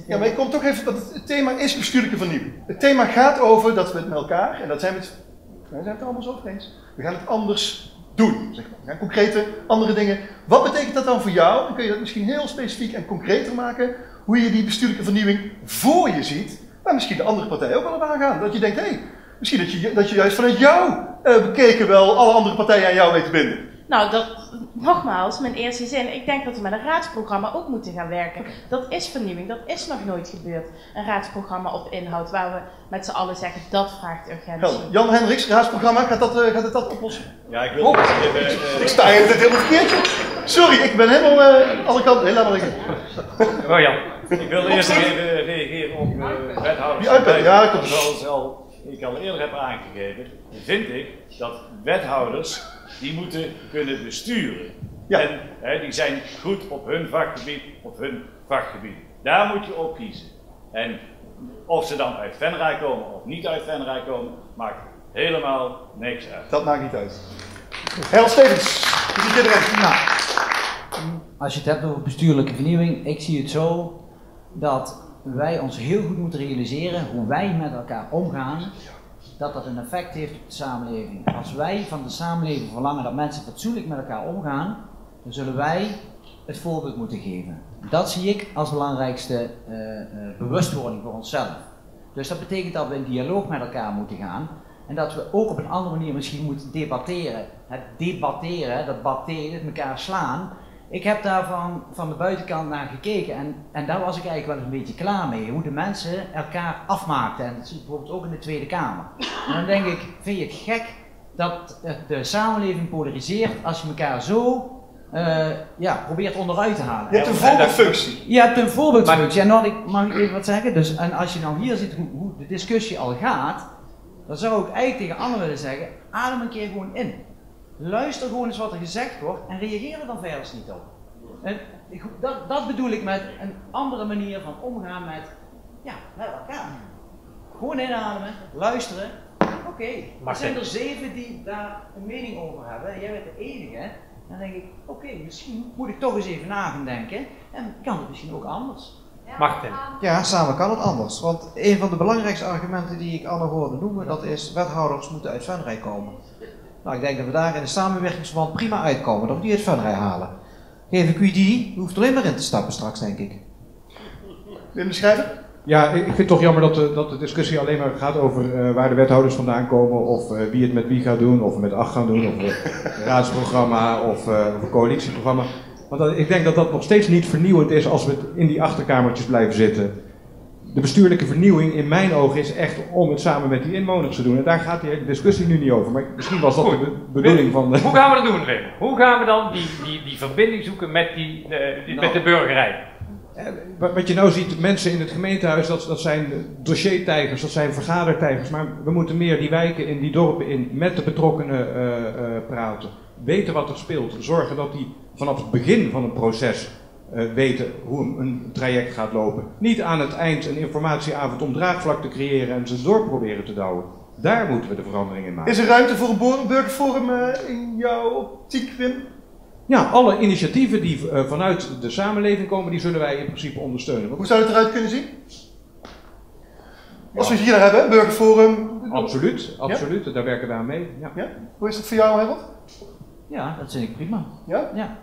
Ja, maar ik kom toch even, want het thema is bestuurlijke vernieuwing. Het thema gaat over dat we het met elkaar, en dat zijn wij zijn het er allemaal over eens, we gaan het anders doen. Zeg maar. We gaan concrete, andere dingen. Wat betekent dat dan voor jou? Dan kun je dat misschien heel specifiek en concreter maken, hoe je die bestuurlijke vernieuwing voor je ziet, waar misschien de andere partijen ook wel op aangaan. Dat je denkt, hé, misschien dat je juist vanuit jou bekeken wel alle andere partijen aan jou weet te binden. Nou, nogmaals, mijn eerste zin. Ik denk dat we met een raadsprogramma ook moeten gaan werken. Dat is vernieuwing, dat is nog nooit gebeurd. Een raadsprogramma op inhoud waar we met z'n allen zeggen dat vraagt urgentie. Jan Hendricks, raadsprogramma, gaat het dat oplossen? Ja, ik wil ik sta hier het helemaal verkeerd. Sorry, ik ben helemaal alle kanten. Heel laat maar liggen. Oh Jan, ik wil eerst even reageren op wethouders. Ja, komt. Zoals ik al eerder heb aangegeven, vind ik dat wethouders die moeten kunnen besturen. Ja. En die zijn goed op hun vakgebied, Daar moet je op kiezen. En of ze dan uit Venray komen of niet uit Venray komen, maakt helemaal niks uit. Dat maakt niet uit. Herald Stevens, hoe zit je erin? Nou, als je het hebt over bestuurlijke vernieuwing, ik zie het zo dat wij ons heel goed moeten realiseren hoe wij met elkaar omgaan, dat dat een effect heeft op de samenleving. Als wij van de samenleving verlangen dat mensen fatsoenlijk met elkaar omgaan, dan zullen wij het voorbeeld moeten geven. Dat zie ik als belangrijkste bewustwording voor onszelf. Dus dat betekent dat we in dialoog met elkaar moeten gaan en dat we ook op een andere manier misschien moeten debatteren. Het debatteren, dat batteren, het elkaar slaan. Ik heb daar van de buitenkant naar gekeken en daar was ik eigenlijk wel een beetje klaar mee. Hoe de mensen elkaar afmaakten. En dat zie je bijvoorbeeld ook in de Tweede Kamer. En dan denk ik, vind je het gek dat de samenleving polariseert als je elkaar zo probeert onderuit te halen? Je hebt een voorbeeldfunctie. Je hebt een voorbeeldfunctie. En dan mag ik even wat zeggen. Dus, en als je nou hier ziet hoe de discussie al gaat, dan zou ik eigenlijk tegen anderen willen zeggen, adem een keer gewoon in. Luister gewoon eens wat er gezegd wordt en reageer er dan verder niet op. En dat bedoel ik met een andere manier van omgaan met elkaar. Gewoon inademen, luisteren. Oké, er zijn er 7 die daar een mening over hebben. Jij bent de enige. Dan denk ik, oké, misschien moet ik toch eens even na gaan denken. En kan het misschien ook anders. Martin. Ja, samen kan het anders. Want een van de belangrijkste argumenten die ik Anne hoorde noemen, dat is wethouders moeten uit Venray komen. Nou, ik denk dat we daar in een samenwerkingsverband prima uitkomen, dat we die uit Venray halen. Geef ik u die, u hoeft alleen maar in te stappen straks, denk ik. Wil je beschrijven? Ja, ik vind het toch jammer dat de discussie alleen maar gaat over waar de wethouders vandaan komen, of wie het met wie gaat doen, of met 8 gaan doen, of een raadsprogramma, of een coalitieprogramma. Want ik denk dat dat nog steeds niet vernieuwend is als we in die achterkamertjes blijven zitten. De bestuurlijke vernieuwing in mijn ogen is echt om het samen met die inwoners te doen. En daar gaat die hele discussie nu niet over. Maar misschien was dat de bedoeling van... Hoe gaan we dat doen, Wim? Hoe gaan we dan die verbinding zoeken met met de burgerij? Wat je nou ziet, mensen in het gemeentehuis, dat zijn dossiertijgers, dat zijn vergadertijgers. Maar we moeten meer die wijken in, die dorpen in, met de betrokkenen praten. Weten wat er speelt. Zorgen dat die vanaf het begin van een proces weten hoe een traject gaat lopen. Niet aan het eind een informatieavond om draagvlak te creëren en ze door proberen te douwen. Daar moeten we de verandering in maken. Is er ruimte voor een burgerforum in jouw optiek, Wim? Ja, alle initiatieven die vanuit de samenleving komen, die zullen wij in principe ondersteunen. Hoe zou het eruit kunnen zien? Als we het hier hebben, burgerforum. Absoluut, absoluut. Ja? Daar werken we aan mee. Ja. Ja? Hoe is dat voor jou, Harold? Ja, dat vind ik prima. Ja? Ja.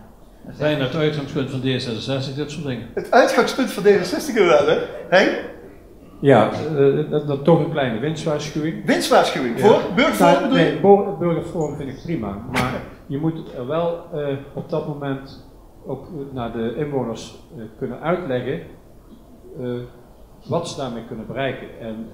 Bijna het uitgangspunt van D66, dit soort dingen. Het uitgangspunt van D66 inderdaad, hè? Henk? Ja, dat toch een kleine winstwaarschuwing. Winstwaarschuwing? Ja. Voor? Burgerforum bedoel je? Nee, burgerforum vind ik prima. Maar je moet het er wel op dat moment ook naar de inwoners kunnen uitleggen wat ze daarmee kunnen bereiken. En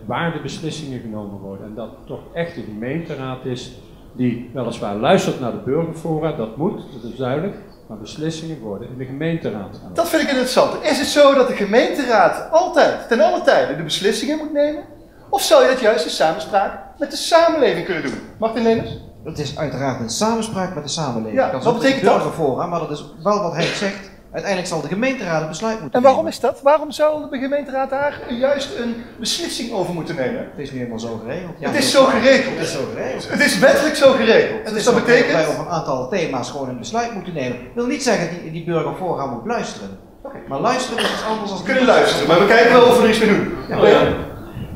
waar de beslissingen genomen worden. En dat het toch echt de gemeenteraad is die weliswaar luistert naar de burgerfora, dat moet, dat is duidelijk. Maar beslissingen worden in de gemeenteraad. Dat vind ik interessant. Is het zo dat de gemeenteraad altijd, ten alle tijden, de beslissingen moet nemen? Of zou je dat juist in samenspraak met de samenleving kunnen doen? Martin Leenders? Het is uiteraard een samenspraak met de samenleving. Ja, dat wat betekent dat? Burgerfora, maar dat is wel wat hij zegt. Uiteindelijk zal de gemeenteraad een besluit moeten nemen. En waarom nemen. is dat? Waarom zou de gemeenteraad daar juist een beslissing over moeten nemen? Het is nu helemaal zo geregeld. Ja, het is zo geregeld. Het is zo geregeld. Het is wettelijk zo geregeld. Het dus is dat betekent dat wij over een aantal thema's gewoon een besluit moeten nemen. Dat wil niet zeggen dat die burgerfora moet luisteren. Maar luisteren is iets anders dan... We kunnen luisteren, maar we kijken wel of we er iets mee doen. Ja.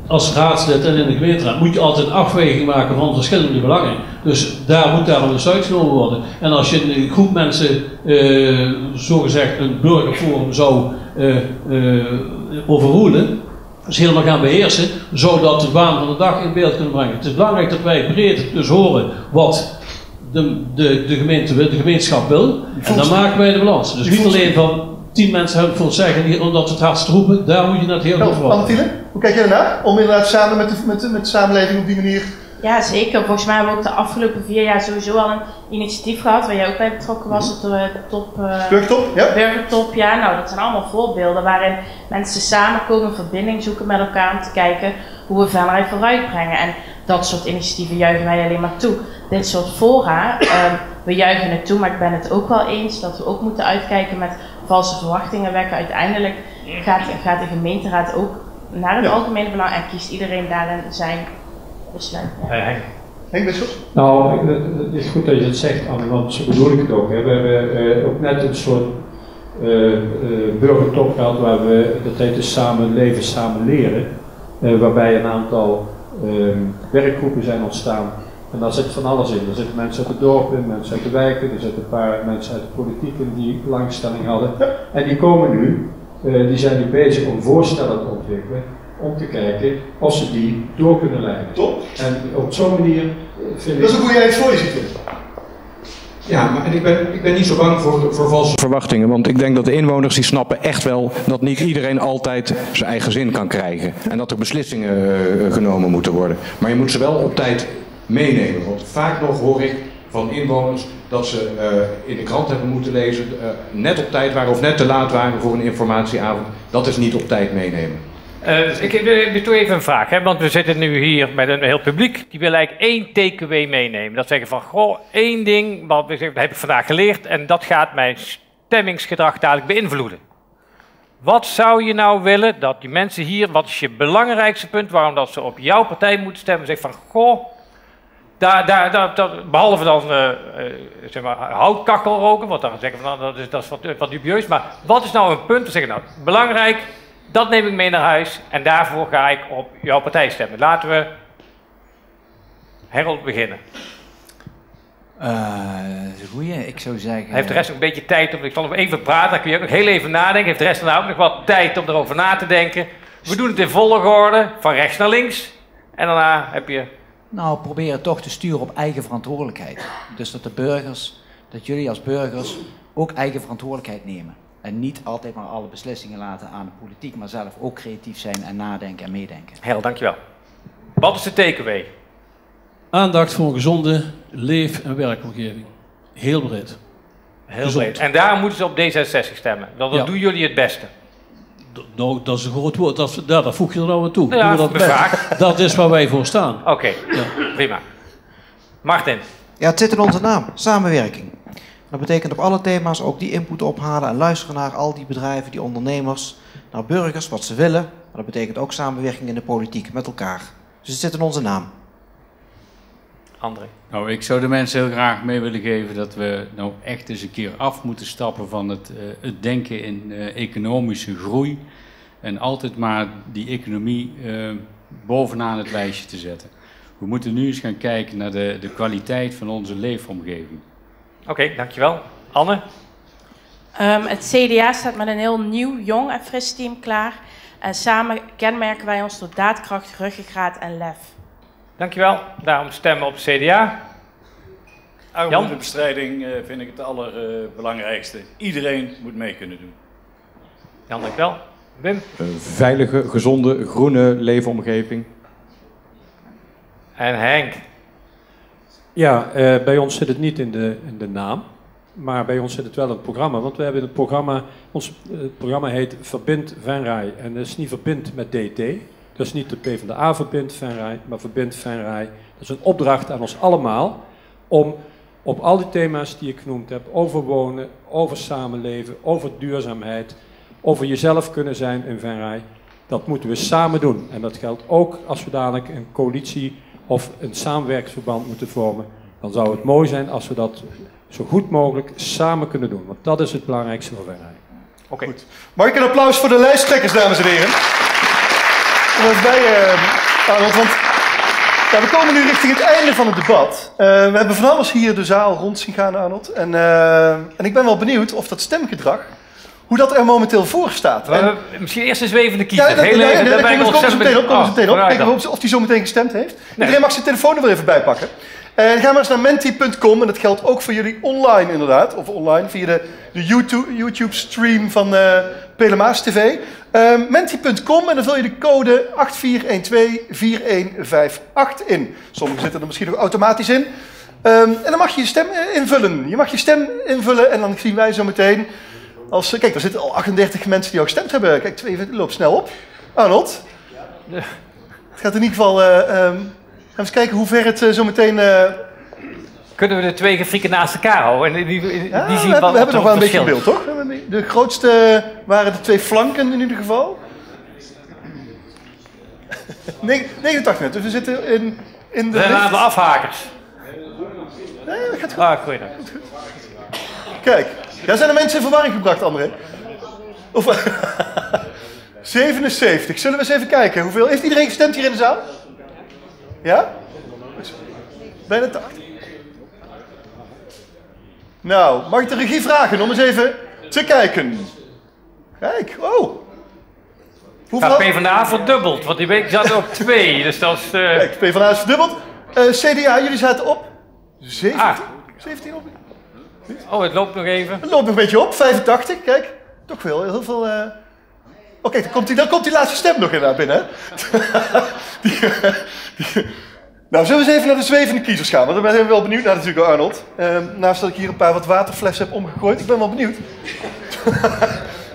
Als raadslid en in de gemeenteraad moet je altijd een afweging maken van verschillende belangen. Dus daar moet daarom een besluit genomen worden. En als je een groep mensen, zogezegd een burgerforum zou overroelen, dus helemaal gaan beheersen, zodat de waan van de dag in beeld kunnen brengen. Het is belangrijk dat wij breed dus horen wat de gemeente wil, de gemeenschap wil. En dan maken wij de balans. Dus niet alleen van 10 mensen hebben voor het zeggen, omdat ze het hardst roepen, daar moet je net heel goed voor. Anne-Tiele, hoe kijk jij ernaar? Om inderdaad samen met de samenleving op die manier... Ja, zeker. Volgens mij hebben we ook de afgelopen 4 jaar sowieso al een initiatief gehad, waar jij ook bij betrokken was, op de top... Burgertop, ja? Burgertop, ja. Nou, dat zijn allemaal voorbeelden waarin mensen samenkomen, verbinding zoeken met elkaar om te kijken hoe we Venray vooruit brengen. En dat soort initiatieven juichen wij alleen maar toe. Dit soort fora, we juichen het toe, maar ik ben het ook wel eens dat we ook moeten uitkijken met valse verwachtingen wekken. Uiteindelijk gaat de gemeenteraad ook naar het algemene belang en kiest iedereen daarin zijn besluit. Henk Bisschop? Nou, het is goed dat je het zegt, Anne, want zo bedoel ik het ook. Hè. We hebben ook net een soort burgertop gehad waar we, dat heet dus samen leven, samen leren. Waarbij een aantal werkgroepen zijn ontstaan. En daar zit van alles in. Er zitten mensen uit het dorp in, mensen uit de wijken, er zitten een paar mensen uit de politiek in die belangstelling hadden. En die komen nu, die zijn nu bezig om voorstellen te ontwikkelen, om te kijken of ze die door kunnen leiden. Top. En op zo'n manier vind ik... Dat is een goede voorzitter. Ja, maar en ik ben niet zo bang voor valse verwachtingen, want ik denk dat de inwoners die snappen echt wel dat niet iedereen altijd zijn eigen zin kan krijgen. En dat er beslissingen genomen moeten worden. Maar je moet ze wel op tijd meenemen, want vaak nog hoor ik van inwoners dat ze in de krant hebben moeten lezen, net op tijd waren of net te laat waren voor een informatieavond. Dat is niet op tijd meenemen. Ik doe even een vraag, hè, want we zitten nu hier met een heel publiek. Die wil eigenlijk 1 takeaway meenemen. Dat zeggen van, goh, 1 ding, wat heb ik vandaag geleerd en dat gaat mijn stemmingsgedrag dadelijk beïnvloeden. Wat zou je nou willen dat die mensen hier, wat is je belangrijkste punt waarom dat ze op jouw partij moeten stemmen? Zeg van, goh, behalve dan zeg maar, houtkachel roken, want dan zeggen van, dat is wat dubieus. Maar wat is nou een punt? Dan zeggen nou, belangrijk, dat neem ik mee naar huis en daarvoor ga ik op jouw partij stemmen. Laten we Harold beginnen. Goeie, ik zou zeggen... Hij heeft de rest ook een beetje tijd om... Ik zal nog even praten, dan kun je ook nog heel even nadenken. Heeft de rest dan ook nog wat tijd om erover na te denken. We doen het in volgorde, van rechts naar links. En daarna heb je... Nou, proberen toch te sturen op eigen verantwoordelijkheid. Dus dat jullie als burgers ook eigen verantwoordelijkheid nemen. En niet altijd maar alle beslissingen laten aan de politiek, maar zelf ook creatief zijn en nadenken en meedenken. Harold, dankjewel. Wat is de takeaway? Aandacht voor een gezonde leef- en werkomgeving. Heel breed. Heel breed. En daarom moeten ze op D66 stemmen. Dat doen jullie het beste. Nou, dat is een groot woord. Dat voeg je er nou aan toe. Ja, dat is waar wij voor staan. Oké, prima. Martin. Ja, het zit in onze naam. Samenwerking. Dat betekent op alle thema's ook die input ophalen en luisteren naar al die bedrijven, die ondernemers, naar burgers, wat ze willen. Maar dat betekent ook samenwerking in de politiek, met elkaar. Dus het zit in onze naam. André. Nou, ik zou de mensen heel graag mee willen geven dat we nou echt eens een keer af moeten stappen van het denken in economische groei. En altijd maar die economie bovenaan het lijstje te zetten. We moeten nu eens gaan kijken naar de kwaliteit van onze leefomgeving. Oké, dankjewel. Anne? Het CDA staat met een heel nieuw, jong en fris team klaar. En samen kenmerken wij ons door daadkracht, ruggengraat en lef. Dankjewel. Daarom stemmen op CDA. Armoedebestrijding vind ik het allerbelangrijkste. Iedereen moet mee kunnen doen. Jan, dankjewel. Wim? Een veilige, gezonde, groene leefomgeving. En Henk? Ja, bij ons zit het niet in de naam, maar bij ons zit het wel in het programma. Want we hebben het programma, ons programma heet Verbind Venray. En dat is niet verbind met DT. Dat is niet de PvdA verbindt Venray, maar Verbind Venray. Dat is een opdracht aan ons allemaal om op al die thema's die ik genoemd heb, over wonen, over samenleven, over duurzaamheid, over jezelf kunnen zijn in Venray, dat moeten we samen doen. En dat geldt ook als we dadelijk een coalitie of een samenwerkingsverband moeten vormen. Dan zou het mooi zijn als we dat zo goed mogelijk samen kunnen doen. Want dat is het belangrijkste voor Venray. Oké. Goed. Mag ik een applaus voor de lijsttrekkers, dames en heren? Kom even bij, Arnold, want ja, we komen nu richting het einde van het debat. We hebben van alles hier de zaal rond zien gaan, Arnold. En ik ben wel benieuwd of dat stemgedrag, hoe dat er momenteel voor staat. Misschien eerst eens even de kiezer. Ja, daar komen ze meteen op. Kijken of hij zo meteen gestemd heeft. Iedereen mag zijn telefoon er wel even bij pakken. En ga maar eens naar menti.com, en dat geldt ook voor jullie online inderdaad. Of online via de YouTube-stream van Pelemaas TV. Menti.com, en dan vul je de code 84124158 in. Sommigen zitten er misschien nog automatisch in. En dan mag je je stem invullen. Je mag je stem invullen en dan zien wij zo meteen... Kijk, er zitten al 38 mensen die al gestemd hebben. Kijk, 2 loopt snel op. Arnold? Ja. Het gaat in ieder geval... gaan we eens kijken hoe ver het zo meteen... Kunnen we de 2 grafieken naast elkaar houden? En die zien we hebben nog wel een beetje beeld, toch? De grootste waren de 2 flanken in ieder geval. 89 net, dus we zitten in de... We zijn aan de afhakers. Nee, dat gaat goed. Goed. Kijk, daar zijn de mensen in verwarring gebracht, André. Of 77. Zullen we eens even kijken. Hoeveel heeft iedereen gestemd hier in de zaal? Ja? Bijna 80. Nou, mag ik de regie vragen om eens even te kijken? Kijk, oh. Hoeveel... PvdA verdubbeld, want die week zat op 2. Dus dat is... Kijk, PvdA is verdubbeld. CDA, jullie zaten op 17. 17 op. Oh, het loopt nog even. Het loopt nog een beetje op, 85, kijk. Toch wel heel veel... Oké, dan komt die laatste stem nog inderdaad binnen, hè? Nou, zullen we eens even naar de zwevende kiezers gaan? Want daar ben ik wel benieuwd naar natuurlijk, Arnold. Naast dat ik hier een paar wat waterflessen heb omgegooid. Ik ben wel benieuwd.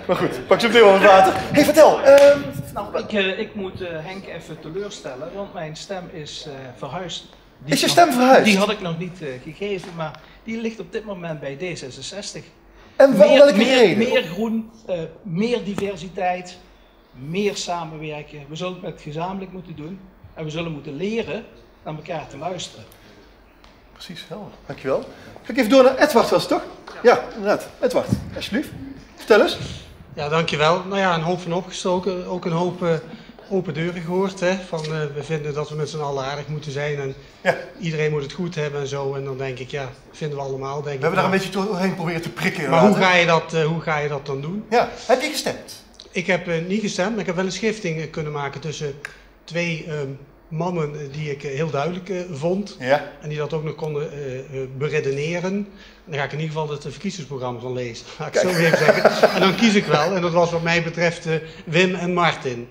Maar goed, pak ze meteen wel wat water. Hé, vertel. Ik moet Henk even teleurstellen, want mijn stem is verhuisd. Is je stem verhuisd? Die had ik nog niet gegeven, maar die ligt op dit moment bij D66. En welke reden? Meer groen, meer diversiteit, meer samenwerken. We zullen het gezamenlijk moeten doen en we zullen moeten leren naar elkaar te luisteren. Precies, helder. Dankjewel. Ga ik even door naar Edward, was het toch? Ja, inderdaad. Edward, alsjeblieft. Vertel eens. Ja, dankjewel. Nou ja, een hoop van opgestoken. Ook een hoop open deuren gehoord. Hè? Van, we vinden dat we met z'n allen aardig moeten zijn en iedereen moet het goed hebben en zo. En dan denk ik, ja, vinden we allemaal. We hebben daar een beetje doorheen proberen te prikken. Maar hoe ga je dat dan doen? Ja, heb je gestemd? Ik heb niet gestemd, maar ik heb wel een schifting kunnen maken tussen 2 mannen die ik heel duidelijk vond. Ja. En die dat ook nog konden beredeneren. En dan ga ik in ieder geval het verkiezingsprogramma van lezen. Ga ik zo even zeggen. En dan kies ik wel. En dat was wat mij betreft Wim en Martin.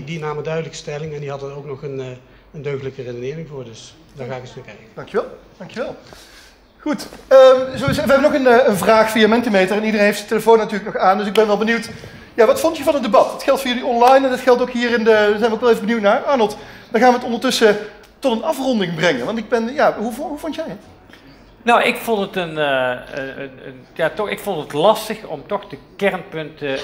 Die namen duidelijk stelling en die hadden ook nog een deugdelijke redenering voor. Dus daar ga ik eens naar kijken. Dankjewel. Dankjewel. Goed. We hebben nog een vraag via Mentimeter. En iedereen heeft zijn telefoon natuurlijk nog aan. Dus ik ben wel benieuwd. Ja, wat vond je van het debat? Dat geldt voor jullie online en dat geldt ook hier in de... Daar zijn we ook wel even benieuwd naar. Arnold, dan gaan we het ondertussen tot een afronding brengen. Want ik ben... Ja, hoe vond jij het? Nou, ik vond het ik vond het lastig om toch de kernpunten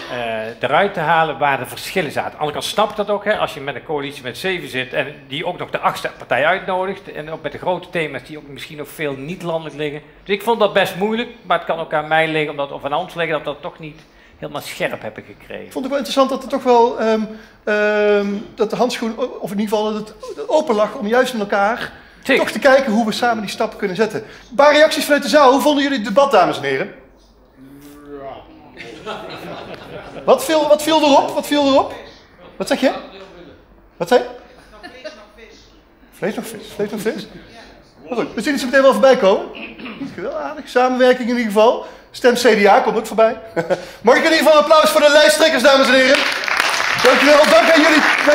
eruit te halen waar de verschillen zaten. Aan de andere kant snap ik dat ook, hè, als je met een coalitie met 7 zit en die ook nog de 8e partij uitnodigt. En ook met de grote thema's die ook misschien nog veel niet landelijk liggen. Dus ik vond dat best moeilijk, maar het kan ook aan mij liggen, of aan ons liggen, dat toch niet helemaal scherp hebben gekregen. Ik vond het wel interessant dat er toch wel, dat de handschoen, of in ieder geval dat het open lag om juist in elkaar toch te kijken hoe we samen die stap kunnen zetten. Een paar reacties vanuit de zaal. Hoe vonden jullie het debat, dames en heren? Wat viel erop? Wat viel erop? Wat zeg je? Wat zei je? Vlees nog vis. Vlees nog vis? Maar goed, we zien het zo meteen wel voorbij komen. Wel aardig. Samenwerking in ieder geval. Stem CDA komt ook voorbij. Mag ik in ieder geval een applaus voor de lijsttrekkers, dames en heren. Dankjewel. Dank aan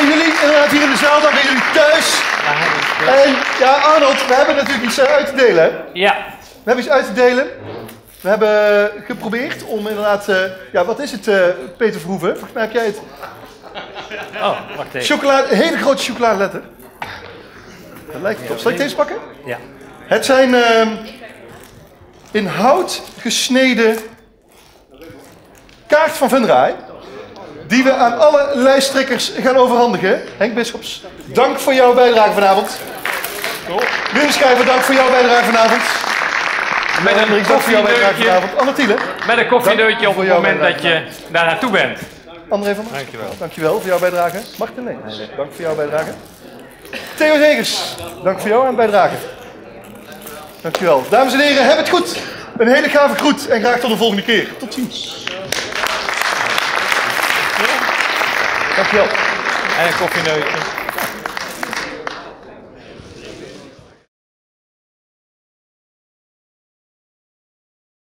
jullie inderdaad hier in de zaal. Dank aan jullie thuis. En ja, Arnold, we hebben natuurlijk iets uit te delen. Hè? Ja. We hebben iets uit te delen. We hebben geprobeerd om inderdaad... ja, wat is het, Peter Verhoeven? Volgens mij heb jij het... Oh, wacht even. Chocolade, een hele grote chocoladeletter. Dat lijkt het op. Zal ik deze pakken? Ja. Het zijn in hout gesneden kaart van Venray. Die we aan alle lijsttrekkers gaan overhandigen. Henk Bisschops, dank voor jouw bijdrage vanavond. Wim Schrijver, dank voor jouw bijdrage vanavond. met een koffieneutje. Anne Thiele. Met een koffieneutje op het moment dat je daar naartoe bent. André van der. Dankjewel. Dankjewel voor jouw bijdrage. Martin, nee. Dank voor jouw bijdrage. Theo Zegers, dank voor jouw bijdrage. Dankjewel. Dames en heren, heb het goed. Een hele gave groet en graag tot de volgende keer. Tot ziens. Dankjewel. En een koffieneutje.